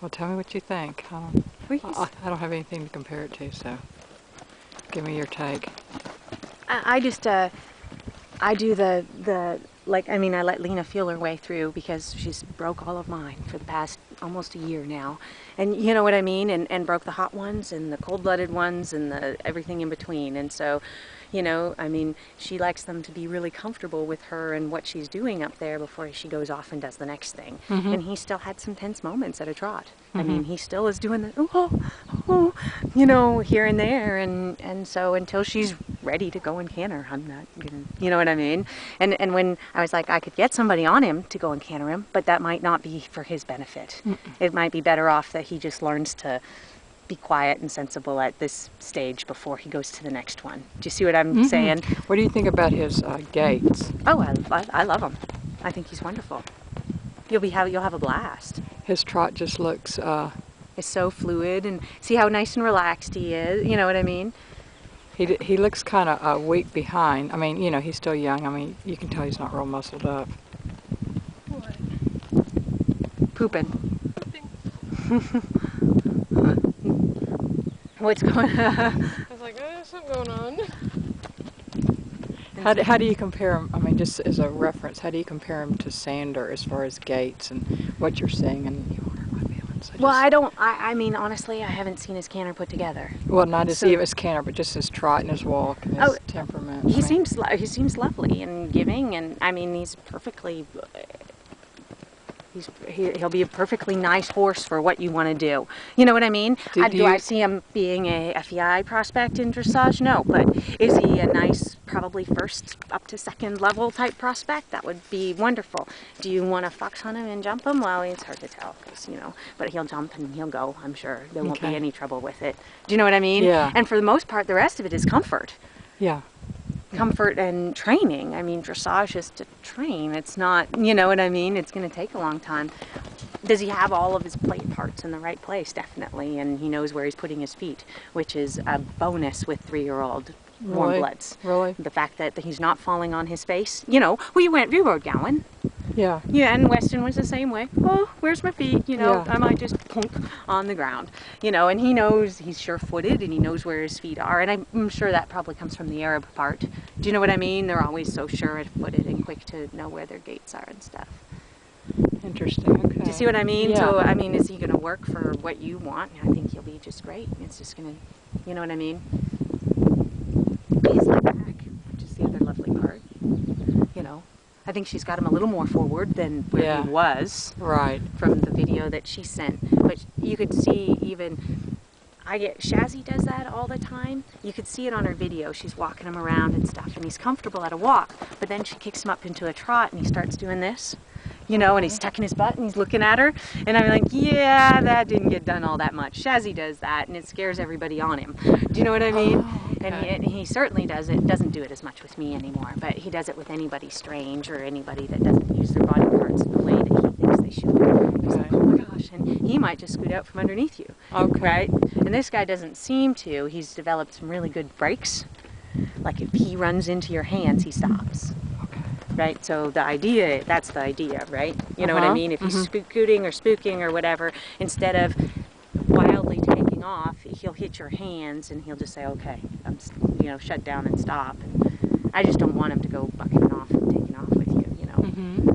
Well, tell me what you think. I don't have anything to compare it to, so give me your take. I just, I do like, I mean, I let Lena feel her way through because she's broke all of mine for the past almost a year now. And you know what I mean? And broke the hot ones and the cold-blooded ones and everything in between. And so, you know, I mean, she likes them to be really comfortable with her and what she's doing up there before she goes off and does the next thing. And he still had some tense moments at a trot. I mean, he still is doing the, oh, you know, here and there. And so until she's ready to go and canter, I'm not gonna, you know what I mean? And when I was like, I could get somebody on him to go and canter him, but that might not be for his benefit. It might be better off that he just learns to be quiet and sensible at this stage before he goes to the next one. Do you see what I'm saying? What do you think about his gaits? Oh, I love him. I think he's wonderful. You'll have a blast. His trot just looks It's so fluid, and see how nice and relaxed he is. You know what I mean? he looks kind of weak behind. I mean, you know, he's still young. I mean, you can tell he's not real muscled up. What? Pooping. What's going on? I was like, oh, there's something going on. How do you compare him? I mean, just as a reference, how do you compare him to Sander as far as gaits and what you're seeing? And you hurt my feelings. I mean, honestly, I haven't seen his canter put together. Well, not as even his canter, but just his trot and his walk and his temperament. He seems lovely and giving, and I mean, he's perfectly. He'll be a perfectly nice horse for what you want to do. You know what I mean? Do I see him being a FEI prospect in dressage? No, but is he a nice, probably first up to second level type prospect? That would be wonderful. Do you want to fox hunt him and jump him? Well, it's hard to tell, because, you know, but he'll jump and he'll go, I'm sure. There won't be any trouble with it. Do you know what I mean? Yeah. And for the most part, the rest of it is comfort. Yeah. Comfort and training. I mean, dressage is to train. It's not, you know what I mean? It's going to take a long time. Does he have all of his plate parts in the right place? Definitely. And he knows where he's putting his feet, which is a bonus with 3-year-old warm bloods. Really? The fact that he's not falling on his face. You know, well, you rode Gowan. Yeah. Yeah, and Weston was the same way. Oh, where's my feet? You know, I might just plunk on the ground. You know, and he knows he's sure-footed and he knows where his feet are. And I'm sure that probably comes from the Arab part. Do you know what I mean? They're always so sure-footed and quick to know where their gaits are and stuff. Interesting. Okay. Do you see what I mean? Yeah. So, I mean, is he going to work for what you want? I think he'll be just great. It's just going to, you know what I mean? He's like back, which is the other lovely part. You know, I think she's got him a little more forward than where he was. Right. From the video that she sent. But you could see even, Shazzy does that all the time. You could see it on her video. She's walking him around and stuff, and he's comfortable at a walk. But then she kicks him up into a trot, and he starts doing this. You know, and he's tucking his butt and he's looking at her. And I'm like, yeah, that didn't get done all that much. Shazzy does that, and it scares everybody on him. Do you know what I mean? Oh, okay. And he certainly does it. Doesn't do it as much with me anymore, but he does it with anybody strange or anybody that doesn't use their body parts the way that he thinks they should. He's like, oh my gosh, and he might just scoot out from underneath you. Okay. Right? And this guy doesn't seem to. He's developed some really good brakes. Like if he runs into your hands, he stops. Right, so that's the idea, right? You know what I mean? If he's scooting or spooking or whatever, instead of wildly taking off, he'll hit your hands and he'll just say, okay, I'm, you know, shut down and stop. And I just don't want him to go bucking off and taking off with you, you know?